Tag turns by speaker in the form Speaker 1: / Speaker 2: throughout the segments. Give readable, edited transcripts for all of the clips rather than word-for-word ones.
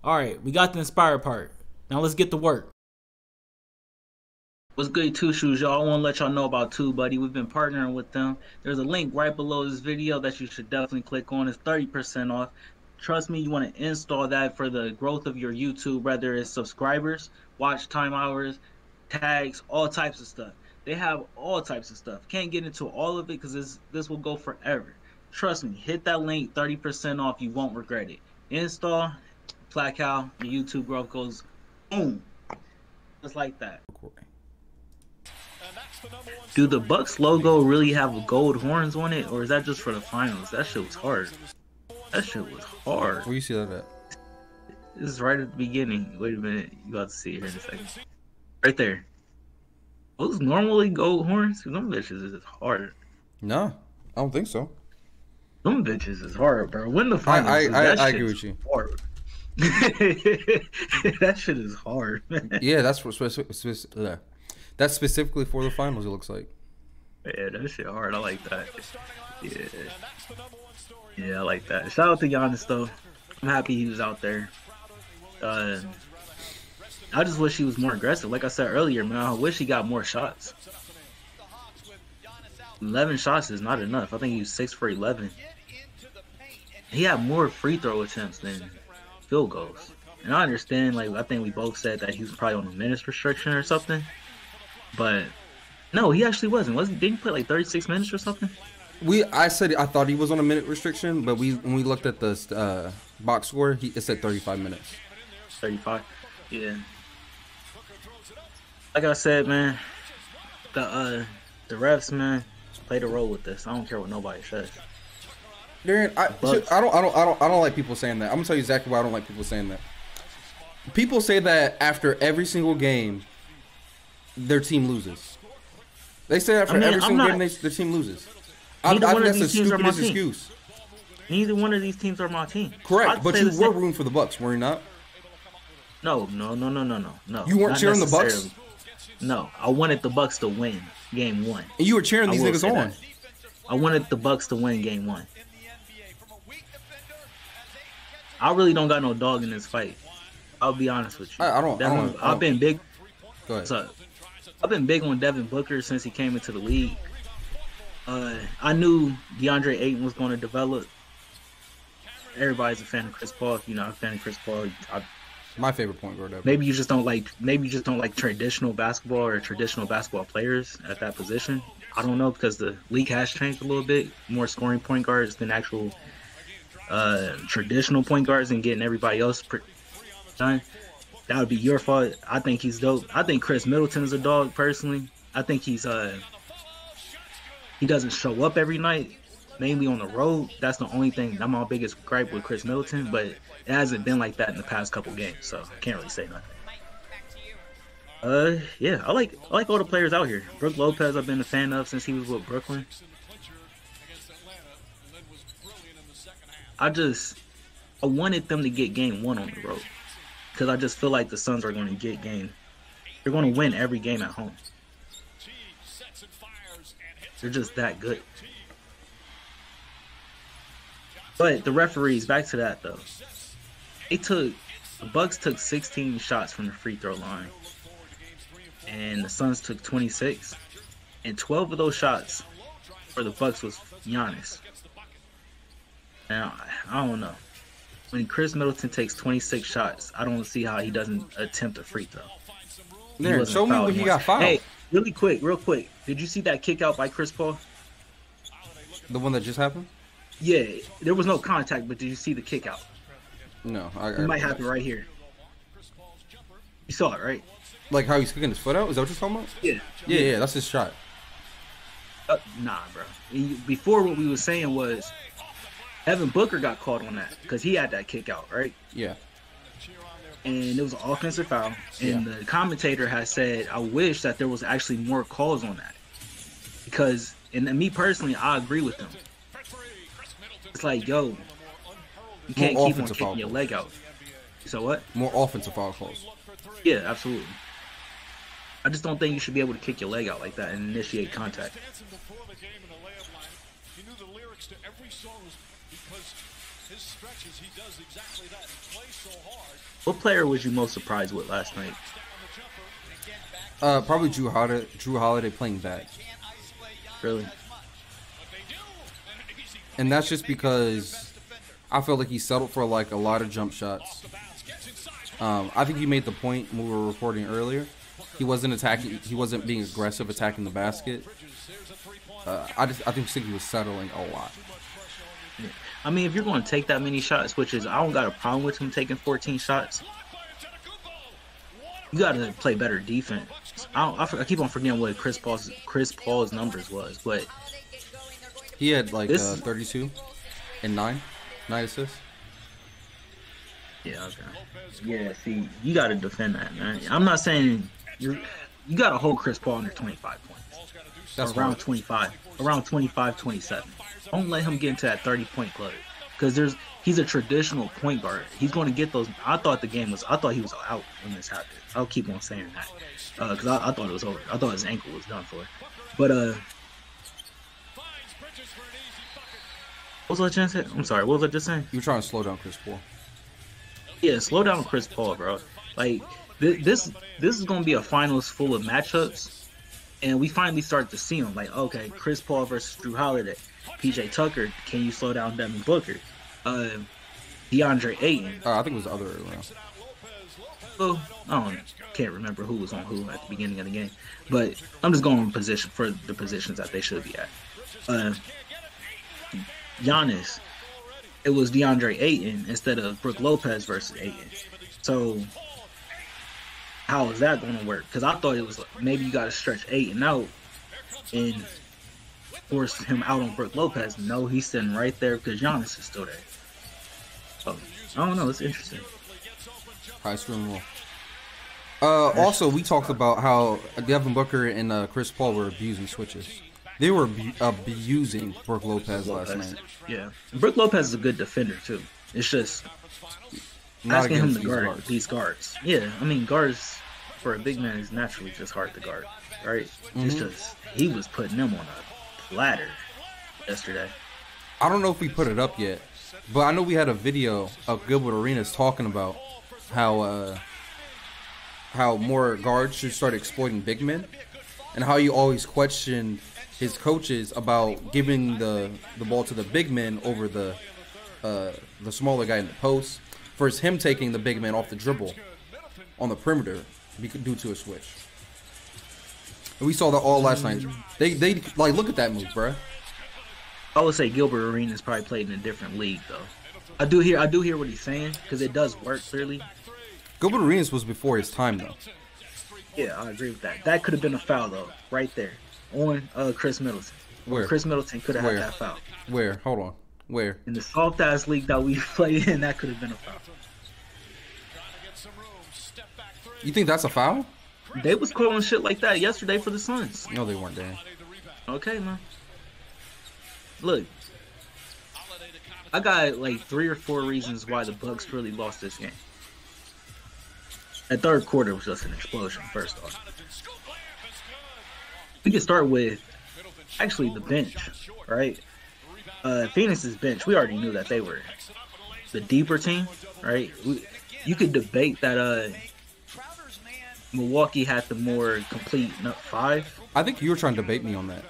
Speaker 1: All right, we got the inspired part. Now let's get to work.
Speaker 2: What's good, Two Shoes, y'all? I want to let y'all know about Two Buddy. We've been partnering with them. There's a link right below this video that you should definitely click on. It's 30% off. Trust me, you want to install that for the growth of your YouTube, whether it's subscribers, watch time hours, tags, all types of stuff. They have all types of stuff. Can't get into all of it because this will go forever. Trust me, hit that link, 30% off. You won't regret it. Install, plaque out, your YouTube growth goes boom, just like that. Do the Bucks logo really have gold horns on it, or is that just for the finals? That shit was hard. That shit was hard.
Speaker 3: Where you see that at?
Speaker 2: This is right at the beginning. Wait a minute. You about to see it here in a second. Right there. Those normally gold horns? Them bitches is hard.
Speaker 3: No, I don't think so.
Speaker 2: Them bitches is hard, bro. When the finals,
Speaker 3: I agree with you.
Speaker 2: Hard. That shit is hard, man.
Speaker 3: Yeah, that's that's specifically for the finals. It looks like.
Speaker 2: Yeah, that shit hard. I like that. Yeah, I like that. Shout out to Giannis though. I'm happy he was out there. I just wish he was more aggressive. Like I said earlier, man, I wish he got more shots. 11 shots is not enough. I think he was 6 for 11. He had more free throw attempts than field goals. And I understand, like, I think we both said that he was probably on a minutes restriction or something. But no, he actually wasn't. Didn't he play like 36 minutes or something?
Speaker 3: I said I thought he was on a minute restriction, but when we looked at the box score, it said 35 minutes.
Speaker 2: 35. Yeah. Like I said, man, the refs, man, played a role with this. I don't care what nobody says.
Speaker 3: Darren, I don't like people saying that. I'm gonna tell you exactly why I don't like people saying that. People say that after every single game, their team loses. They say after every single game, their team loses. I think that's the stupidest excuse.
Speaker 2: Neither one of these teams are my team.
Speaker 3: Correct, but you were rooting for the Bucks, were you not?
Speaker 2: No.
Speaker 3: You weren't cheering the Bucks?
Speaker 2: No, I wanted the Bucks to win game 1.
Speaker 3: And you were cheering these niggas on.
Speaker 2: I wanted the Bucks to win game 1. I really don't got no dog in this fight. I'll be honest with you. I've been big.
Speaker 3: Go ahead.
Speaker 2: So, I've been big on Devin Booker since he came into the league. I knew DeAndre Ayton was going to develop. Everybody's a fan of Chris Paul. If you're not a fan of Chris Paul,
Speaker 3: my favorite point guard ever.
Speaker 2: Maybe you just don't like traditional basketball or traditional basketball players at that position. I don't know, because the league has changed a little bit. More scoring point guards than actual traditional point guards, and getting everybody else done. That would be your fault. I think he's dope. I think Chris Middleton is a dog, personally. I think he doesn't show up every night, mainly on the road. That's the only thing. I'm my biggest gripe with Chris Middleton, but it hasn't been like that in the past couple games, so I can't really say nothing. Yeah, I like all the players out here. Brook Lopez, I've been a fan of since he was with Brooklyn. I wanted them to get game 1 on the road, because I just feel like the Suns are going to get game. They're going to win every game at home. They're just that good. But the referees, back to that though. The Bucks took 16 shots from the free throw line, and the Suns took 26. And 12 of those shots for the Bucks was Giannis. Now, I don't know. When Chris Middleton takes 26 shots, I don't see how he doesn't attempt a free throw.
Speaker 3: There, show me when he got fouled.
Speaker 2: Hey, real quick. Did you see that kick out by Chris Paul?
Speaker 3: The one that just happened?
Speaker 2: Yeah, there was no contact, but did you see the kick out?
Speaker 3: No.
Speaker 2: It might happen right here. You saw it, right?
Speaker 3: Like how he's kicking his foot out? Is that what you're talking about?
Speaker 2: Yeah.
Speaker 3: Yeah, that's his shot.
Speaker 2: Nah, bro. Before, what we was saying was Evan Booker got caught on that because he had that kick out, right?
Speaker 3: Yeah.
Speaker 2: And it was an offensive foul. And the commentator has said, I wish that there was actually more calls on that. Because, and me personally, I agree with them. It's like, yo, you can't keep on kicking your leg out. So what?
Speaker 3: More offensive foul calls.
Speaker 2: Yeah, absolutely. I just don't think you should be able to kick your leg out like that and initiate contact. What player was you most surprised with last night?
Speaker 3: Probably Drew Holiday playing bad.
Speaker 2: Really?
Speaker 3: And that's just because I felt like he settled for like a lot of jump shots. I think you made the point when we were recording earlier. He wasn't attacking. He wasn't being aggressive attacking the basket. I think he was settling a lot.
Speaker 2: Yeah. I mean, if you're going to take that many shots, which is I don't got a problem with him taking 14 shots, you got to play better defense. I keep on forgetting what Chris Paul's numbers was, but
Speaker 3: he had like 32 and 9 assists.
Speaker 2: Yeah, okay. Yeah, see, you got to defend that, man. I'm not saying you got to hold Chris Paul under 25 points. That's around 25, around 25, 27. Don't let him get into that 30-point club because he's a traditional point guard. He's going to get those. I thought he was out when this happened. I'll keep on saying that because I thought it was over. I thought his ankle was done for. But what was I trying to say? I'm sorry. What was I just saying?
Speaker 3: You were trying to slow down Chris Paul.
Speaker 2: Yeah, slow down Chris Paul, bro. Like this is gonna be a finals full of matchups, and we finally start to see them. Like, okay, Chris Paul versus Drew Holiday, PJ Tucker. Can you slow down Devin Booker? DeAndre Ayton.
Speaker 3: I think it was the other way around.
Speaker 2: Well, can't remember who was on who at the beginning of the game, but I'm just going position for the positions that they should be at. Giannis. It was DeAndre Ayton instead of Brook Lopez versus Ayton. So how is that going to work? Because I thought it was like, maybe you got to stretch Ayton out and force him out on Brook Lopez. No, he's sitting right there because Giannis is still there. So I don't know. It's interesting.
Speaker 3: High screen roll. Also, we talked about how Devin Booker and Chris Paul were abusing switches. They were abusing Brook Lopez last night.
Speaker 2: Yeah. Brook Lopez is a good defender, too. It's just
Speaker 3: Not
Speaker 2: asking him to
Speaker 3: against
Speaker 2: guard these guards. Yeah, I mean, guards for a big man is naturally just hard to guard, right? It's just, he was putting them on a platter yesterday.
Speaker 3: I don't know if we put it up yet, but I know we had a video of Gilbert Arenas talking about how more guards should start exploiting big men, and how you always questioned his coaches about giving the ball to the big men over the smaller guy in the post versus him taking the big man off the dribble on the perimeter due to a switch. And we saw that all last night. They like, look at that move, bro.
Speaker 2: I would say Gilbert Arenas probably played in a different league, though. I do hear what he's saying because it does work clearly.
Speaker 3: Gilbert Arenas was before his time, though.
Speaker 2: Yeah, I agree with that. That could have been a foul, though, right there on Chris Middleton.
Speaker 3: Where?
Speaker 2: Chris Middleton could have had that foul.
Speaker 3: Where? Hold on. Where?
Speaker 2: In the soft ass league that we played in, that could have been a foul.
Speaker 3: You think that's a foul?
Speaker 2: They was calling shit like that yesterday for the Suns.
Speaker 3: No, they weren't, Dan.
Speaker 2: Okay, man. Look, I got like 3 or 4 reasons why the Bucks really lost this game. That third quarter was just an explosion, first off. We can start with, actually, the bench, right? Phoenix's bench, we already knew that they were the deeper team, right? You could debate that Milwaukee had the more complete 5.
Speaker 3: I think you were trying to debate me on that.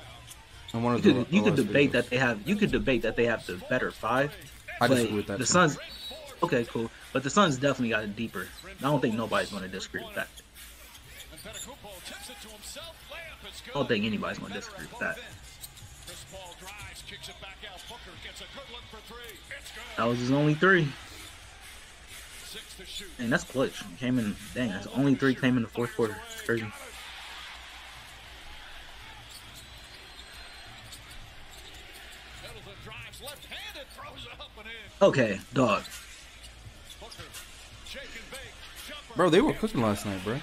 Speaker 2: You could debate that they have the better 5.
Speaker 3: I disagree with that.
Speaker 2: The Suns, okay, cool. But the Suns definitely got it deeper. I don't think nobody's going to disagree with that. I don't think anybody's going to disagree with that. That was his only 3. And that's clutch. Came in, dang, that's only 3 came in the fourth quarter. It's crazy. Okay, dog.
Speaker 3: Bro, they were cooking last night, bro.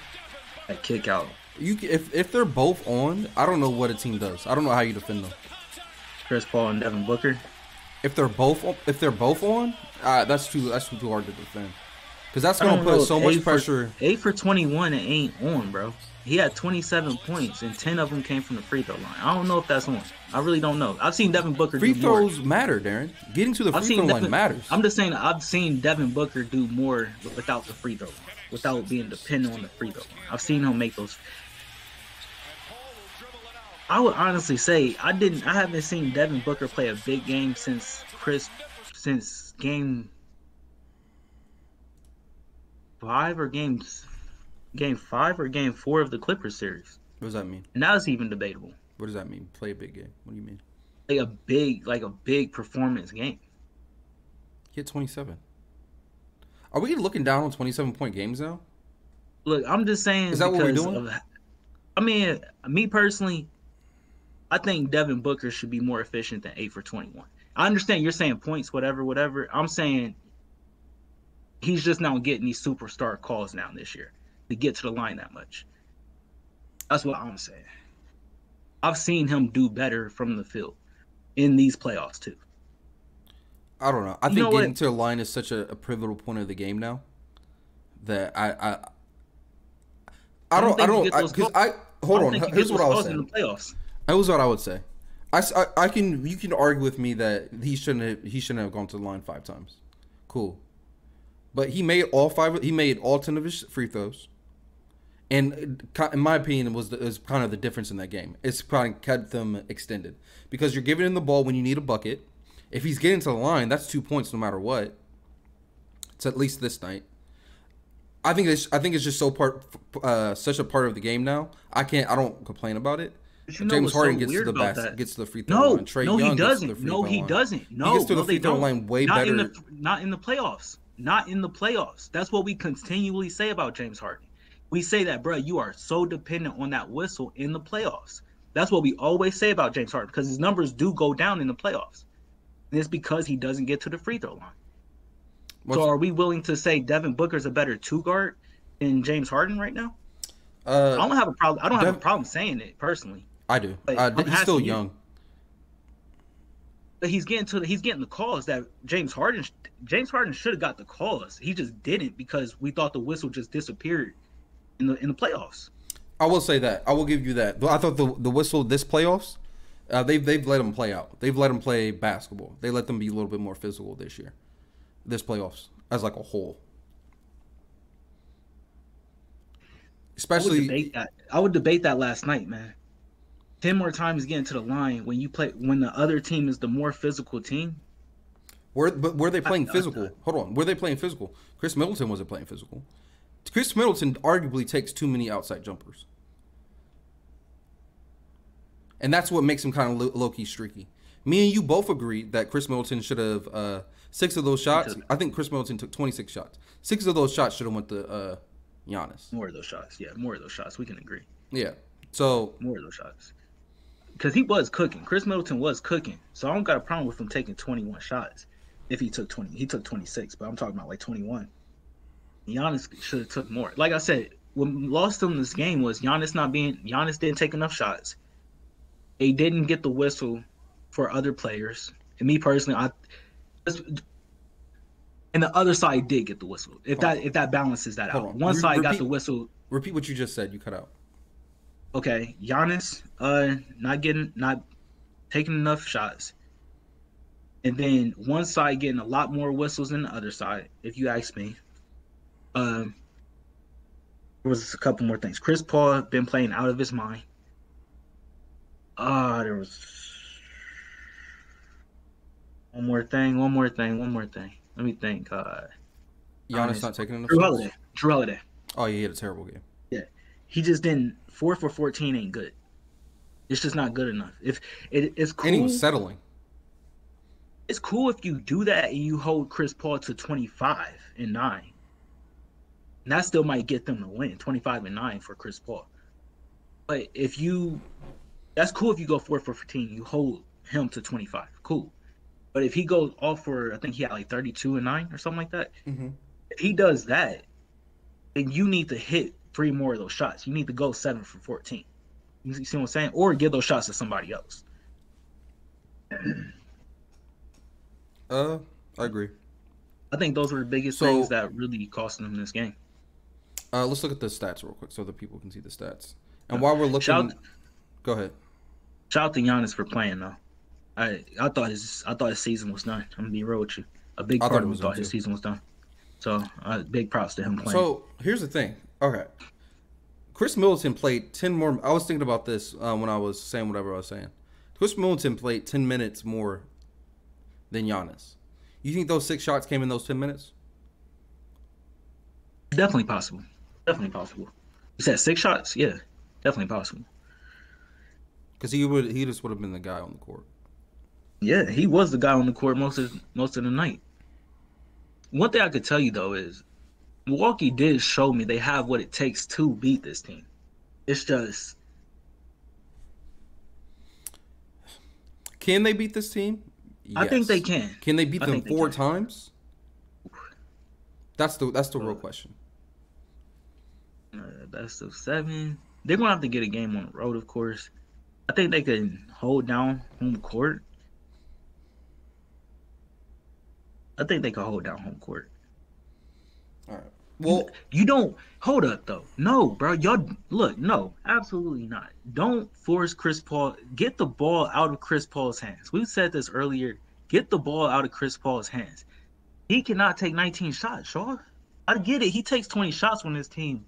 Speaker 2: That kick out.
Speaker 3: If they're both on, I don't know what a team does. I don't know how you defend them.
Speaker 2: Chris Paul and Devin Booker.
Speaker 3: If they're both on, that's too hard to defend. because that's
Speaker 2: I
Speaker 3: gonna
Speaker 2: don't
Speaker 3: put
Speaker 2: know
Speaker 3: so
Speaker 2: if
Speaker 3: much pressure.
Speaker 2: 8 for 21 it ain't on, bro. He had 27 points and 10 of them came from the free throw line. I don't know if that's on. I really don't know. I've seen Devin Booker
Speaker 3: Free
Speaker 2: do more.
Speaker 3: throws matter, Darren. Getting to the free throw line matters.
Speaker 2: I'm just saying I've seen Devin Booker do more without the free throw line, without being dependent on the free throw line. I've seen him make those. I would honestly say I haven't seen Devin Booker play a big game since game 5 or game 5 or game 4 of the Clippers series.
Speaker 3: What does that mean?
Speaker 2: And that was even debatable.
Speaker 3: What does that mean? Play a big game. What do you mean?
Speaker 2: Like a big performance game.
Speaker 3: He had 27. Are we looking down on 27-point games now?
Speaker 2: Look, I'm just saying.
Speaker 3: Is that what we're doing?
Speaker 2: I mean, me personally, I think Devin Booker should be more efficient than 8 for 21. I understand you're saying points, whatever. I'm saying he's just now getting these superstar calls now this year to get to the line that much. That's what I'm saying. I've seen him do better from the field in these playoffs too.
Speaker 3: I don't know. I think getting to the line is such a pivotal point of the game now that I don't because hold on. Here's what I was saying.
Speaker 2: In the playoffs.
Speaker 3: That was what I would say. You can argue with me that he shouldn't have gone to the line 5 times. Cool. But he made all 10 of his free throws. And in my opinion, is kind of the difference in that game. It's probably kept them extended. Because you're giving him the ball when you need a bucket. If he's getting to the line, that's 2 points no matter what. It's at least this night. I think it's just such a part of the game now. I don't complain about it. James Harden gets to the basket, gets to the free throw line. Trey Young gets to the free throw line.
Speaker 2: He doesn't.
Speaker 3: He gets to the free throw line way better.
Speaker 2: Not in the playoffs. Not in the playoffs. That's what we continually say about James Harden. We say that, bro, you are so dependent on that whistle in the playoffs. That's what we always say about James Harden because his numbers do go down in the playoffs. And it's because he doesn't get to the free throw line. So are we willing to say Devin Booker's a better 2-guard than James Harden right now? I don't have a problem. I don't have a problem saying it personally.
Speaker 3: I do. He's still young.
Speaker 2: But he's getting the calls that James Harden should have got the calls. He just didn't because we thought the whistle just disappeared in the playoffs.
Speaker 3: I will say that. I will give you that. I thought the whistle this playoffs, they've let him play out. They've let him play basketball. They let them be a little bit more physical this year. This playoffs as like a whole. Especially
Speaker 2: I would debate that last night, man. 10 more times getting to the line when the other team is the more physical team.
Speaker 3: Were they playing physical? Hold on. Were they playing physical? Chris Middleton wasn't playing physical. Chris Middleton arguably takes too many outside jumpers. And that's what makes him kind of low-key streaky. Me and you both agree that Chris Middleton should have 6 of those shots. I think Chris Middleton took 26 shots. 6 of those shots should have went to Giannis.
Speaker 2: More of those shots. Yeah, more of those shots. We can agree.
Speaker 3: Yeah. So
Speaker 2: more of those shots. Because he was cooking. Chris Middleton was cooking. So I don't got a problem with him taking 21 shots. If he took 20. He took 26, but I'm talking about like 21. Giannis should have took more. Like I said, what lost him this game was Giannis didn't take enough shots. They didn't get the whistle for other players. And me personally, and the other side did get the whistle. If that balances that out. One side got the whistle.
Speaker 3: Repeat what you just said. You cut out.
Speaker 2: Okay, Giannis not taking enough shots. And then one side getting a lot more whistles than the other side, if you ask me. There was a couple more things. Chris Paul been playing out of his mind. There was one more thing. Let me think.
Speaker 3: Giannis not taking enough.
Speaker 2: Drew Holiday.
Speaker 3: Oh, yeah, he had a terrible game.
Speaker 2: Yeah, he just didn't. 4 for 14 ain't good. It's just not good enough. It's cool.
Speaker 3: And he was settling.
Speaker 2: It's cool if you do that and you hold Chris Paul to 25 and 9. And that still might get them to win, 25 and 9 for Chris Paul. But that's cool if you go 4 for 15, you hold him to 25. Cool. But if he goes off for, I think he had like 32 and 9 or something like that. Mm-hmm. If he does that, then you need to hit 3 more of those shots. You need to go 7 for 14. You see what I'm saying? Or give those shots to somebody else.
Speaker 3: I agree.
Speaker 2: I think those were the biggest things that really cost them this game.
Speaker 3: Let's look at the stats real quick so that people can see the stats. And while we're looking, go ahead.
Speaker 2: Shout out to Giannis for playing though. I thought his season was done. I'm gonna be real with you. A big part of me thought his season was done. So big props to him playing.
Speaker 3: So here's the thing. Okay, Chris Middleton played 10 more. I was thinking about this when I was saying whatever I was saying. Chris Middleton played 10 minutes more than Giannis. You think those 6 shots came in those 10 minutes?
Speaker 2: Definitely possible. Definitely possible. You said 6 shots? Yeah, definitely possible.
Speaker 3: Because he just would have been the guy on the court.
Speaker 2: Yeah, he was the guy on the court most of the night. One thing I could tell you though is Milwaukee did show me they have what it takes to beat this team. It's just,
Speaker 3: can they beat this team? Yes.
Speaker 2: I think they can.
Speaker 3: Can they beat them 4 times? That's the real question.
Speaker 2: Best of 7. They're gonna have to get a game on the road, of course. I think they can hold down home court. I think they can hold down home court.
Speaker 3: All right. Well,
Speaker 2: you don't hold up though. No, bro. Y'all look. No, absolutely not. Don't force Chris Paul. Get the ball out of Chris Paul's hands. We said this earlier. Get the ball out of Chris Paul's hands. He cannot take 19 shots, Shaw. I get it. He takes 20 shots when his team,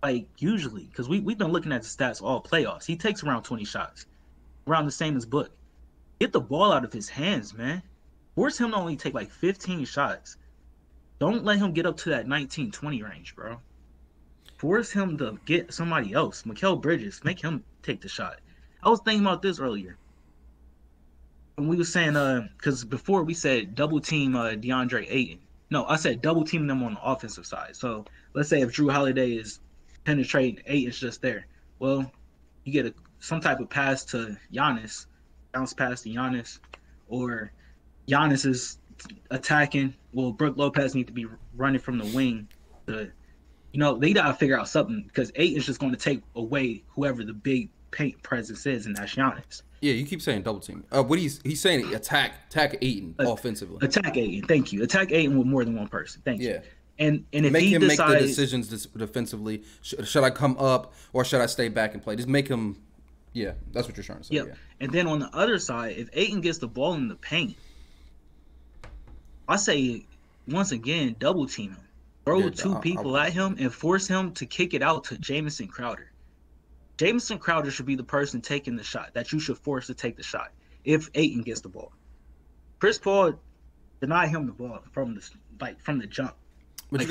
Speaker 2: like usually, because we've been looking at the stats all playoffs. He takes around 20 shots, around the same as Book. Get the ball out of his hands, man. Force him to only take like 15 shots. Don't let him get up to that 19, 20 range, bro. Force him to get somebody else. Mikal Bridges, make him take the shot. I was thinking about this earlier. And we were saying, because before we said double team DeAndre Ayton. No, I said double team them on the offensive side. So let's say if Drew Holiday is penetrating, Ayton's just there. Well, you get some type of pass to Giannis, bounce pass to Giannis, or Giannis is attacking. Well, Brook Lopez need to be running from the wing. They gotta figure out something because Ayton's just going to take away whoever the big paint presence is, and that's Giannis.
Speaker 3: Yeah, you keep saying double team. What he's saying, attack Ayton offensively.
Speaker 2: Attack Ayton. Thank you. Attack Ayton with more than one person. Thank you. And if
Speaker 3: make
Speaker 2: he
Speaker 3: him
Speaker 2: decides,
Speaker 3: make the decisions defensively. Should I come up or should I stay back and play? Just make him. Yeah, that's what you're trying to say.
Speaker 2: Yep. Yeah. And then on the other side, if Ayton gets the ball in the paint, I say once again double team him. Throw 2 people at him and force him to kick it out to Jamison Crowder. Jamison Crowder should be the person taking the shot that you should force to take the shot if Ayton gets the ball. Chris Paul, deny him the ball from the jump.
Speaker 3: But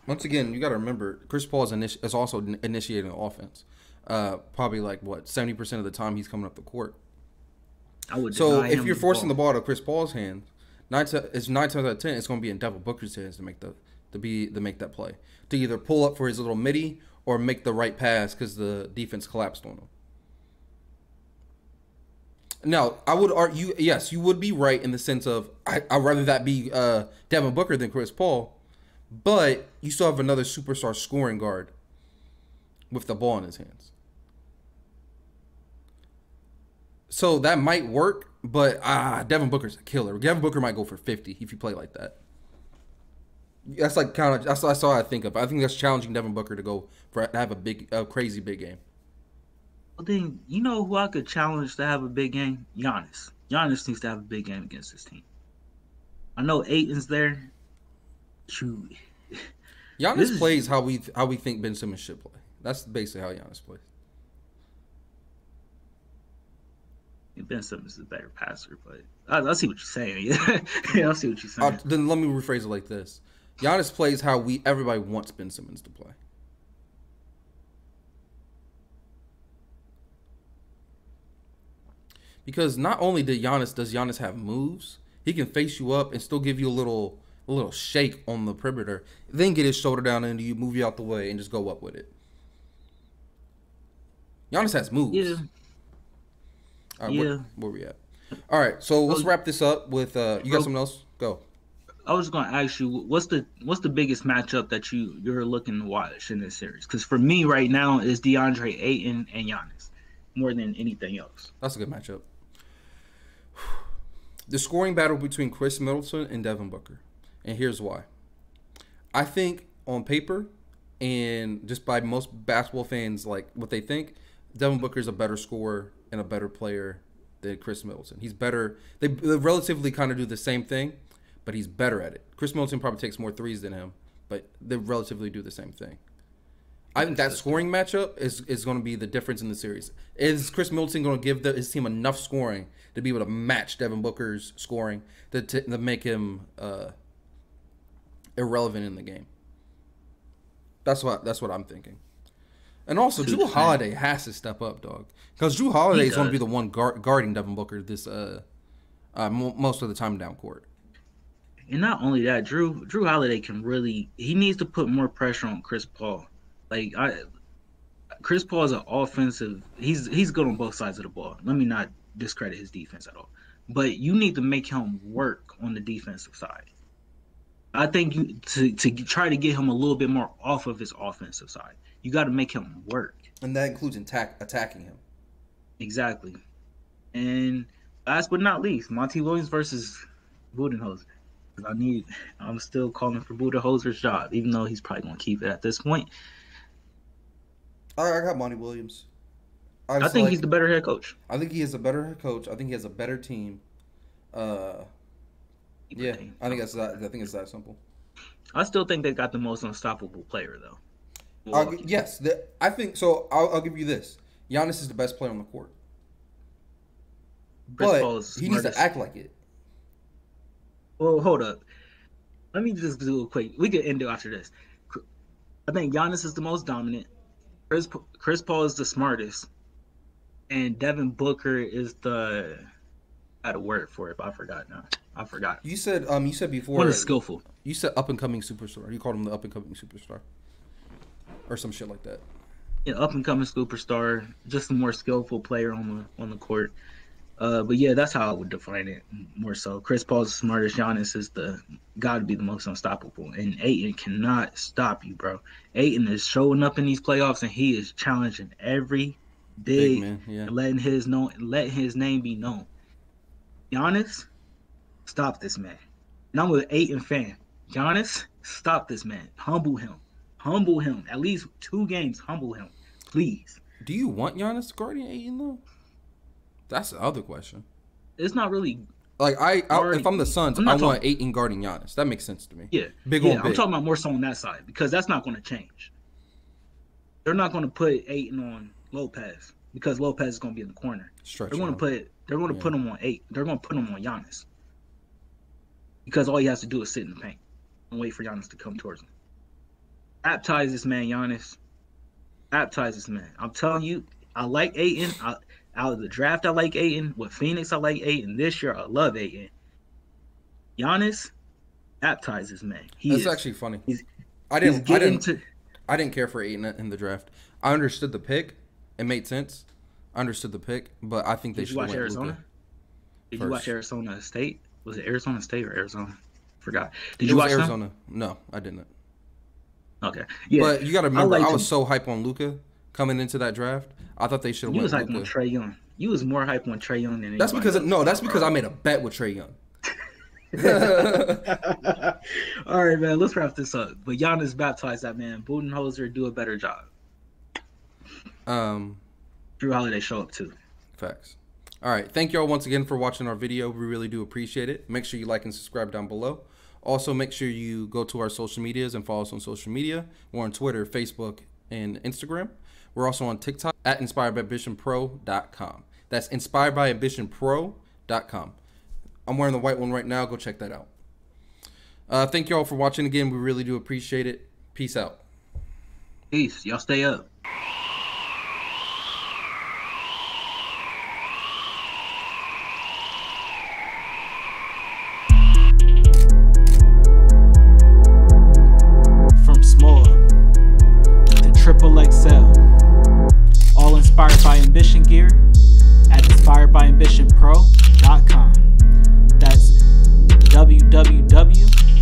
Speaker 3: once again, you got to remember, Chris Paul is also initiating the offense. Probably 70% of the time he's coming up the court. So if you're forcing the ball out of Chris Paul's hands, 9 times out of 10, it's going to be in Devin Booker's hands to make that play, to either pull up for his little midi or make the right pass because the defense collapsed on him. Now, I would argue, yes, you would be right in the sense of I'd rather that be Devin Booker than Chris Paul, but you still have another superstar scoring guard with the ball in his hands. So that might work, but Devin Booker's a killer. Devin Booker might go for 50 if you play like that. That's all I think of. I think that's challenging Devin Booker to have a crazy big game.
Speaker 2: Well, then you know who I could challenge to have a big game? Giannis. Giannis needs to have a big game against this team. I know Ayton's there.
Speaker 3: Giannis plays how we think Ben Simmons should play. That's basically how Giannis plays.
Speaker 2: Ben Simmons is a better passer, but I see what you're saying. Yeah, I see what you're saying.
Speaker 3: Then let me rephrase it like this: Giannis plays how everybody wants Ben Simmons to play. Because not only does Giannis have moves, he can face you up and still give you a little shake on the perimeter, then get his shoulder down into you, move you out the way, and just go up with it. Giannis has moves.
Speaker 2: Yeah.
Speaker 3: All right, where we at? All right, so let's wrap this up with you got something else? Go.
Speaker 2: I was going to ask you, what's the biggest matchup that you're looking to watch in this series? Because for me right now is DeAndre Ayton and Giannis more than anything else.
Speaker 3: That's a good matchup. The scoring battle between Chris Middleton and Devin Booker. And here's why. I think on paper and just by most basketball fans, like what they think, Devin Booker's a better scorer and a better player than Chris Middleton. He's better. They relatively kind of do the same thing, but he's better at it. Chris Middleton probably takes more threes than him, but they relatively do the same thing. I think that scoring matchup is going to be the difference in the series. Is Chris Middleton going to give his team enough scoring to be able to match Devin Booker's scoring to make him irrelevant in the game? That's what I'm thinking. And also, Jrue Holiday has to step up, dog, because Jrue Holiday is going to be the one guarding Devin Booker this most of the time down court.
Speaker 2: And not only that, Jrue Holiday he needs to put more pressure on Chris Paul. Like Chris Paul is an offensive. He's good on both sides of the ball. Let me not discredit his defense at all, but you need to make him work on the defensive side. I think to try to get him a little bit more off of his offensive side, you got to make him work,
Speaker 3: and that includes attacking him.
Speaker 2: Exactly. And last but not least, Monty Williams versus Budenholzer. I'm still calling for Budenholzer's job, even though he's probably gonna keep it at this point.
Speaker 3: I got Monty Williams.
Speaker 2: I think he's the better head coach.
Speaker 3: I think he is a better head coach. I think he has a better team. Yeah, I think it's that simple.
Speaker 2: I still think they got the most unstoppable player, though.
Speaker 3: Yes, I think so. I'll give you this: Giannis is the best player on the court, but he needs to act like it.
Speaker 2: Well, hold up. Let me just do a quick. We can end it after this. I think Giannis is the most dominant. Chris Paul is the smartest, and Devin Booker is the. I had a word for it, but I forgot now. I forgot.
Speaker 3: You said before.
Speaker 2: What is skillful?
Speaker 3: You said up and coming superstar. You called him the up and coming superstar, or some shit like that.
Speaker 2: Yeah, up and coming superstar, just a more skillful player on the court. But yeah, that's how I would define it more so. Chris Paul's the smartest. Giannis is got to be the most unstoppable. And Ayton cannot stop you, bro. Ayton is showing up in these playoffs, and he is challenging every big man, and letting his name be known. Giannis, stop this man. And I'm an Ayton fan. Giannis, stop this man. Humble him. Humble him. At least 2 games, humble him. Please.
Speaker 3: Do you want Giannis guarding Ayton, though? That's the other question.
Speaker 2: It's not really
Speaker 3: like if I'm the Suns, I want Ayton guarding Giannis. That makes sense to me.
Speaker 2: Yeah,
Speaker 3: big. I'm
Speaker 2: talking about more so on that side because that's not going to change. They're not going to put Ayton on Lopez because Lopez is going to be in the corner. They're going to put him on 8. They're going to put him on Giannis because all he has to do is sit in the paint and wait for Giannis to come towards him. Baptize this man, Giannis. Baptize this man. I'm telling you, I like Ayton. Out of the draft, I like Ayton. With Phoenix, I like Ayton. This year, I love Ayton. Giannis, baptize this man.
Speaker 3: That's actually funny. I didn't care for Ayton in the draft. I understood the pick. It made sense. I understood the pick, but I think they should have went Arizona.
Speaker 2: Did you watch Arizona State? Was it Arizona State or Arizona? Forgot. Did you watch
Speaker 3: Arizona?
Speaker 2: Them?
Speaker 3: No, I didn't.
Speaker 2: Okay. Yeah.
Speaker 3: But you got to remember, I was so hype on Luka coming into that draft. I thought they should have went Luka.
Speaker 2: You was hype on Trae Young. You was more hype on Trae Young than
Speaker 3: that's because I made a bet with Trae Young.
Speaker 2: All right, man. Let's wrap this up. But Giannis baptized that man. Budenholzer do a better job. Jrue Holiday show up too.
Speaker 3: Facts. All right. Thank you all once again for watching our video. We really do appreciate it. Make sure you like and subscribe down below. Also, make sure you go to our social medias and follow us on social media. We're on Twitter, Facebook, and Instagram. We're also on TikTok at inspiredbyambitionpro.com. That's inspiredbyambitionpro.com. I'm wearing the white one right now. Go check that out. Thank you all for watching again. We really do appreciate it. Peace out.
Speaker 2: Peace. Y'all stay up.
Speaker 1: From small to triple XL. All inspired by ambition gear at inspiredbyambitionpro.com. That's www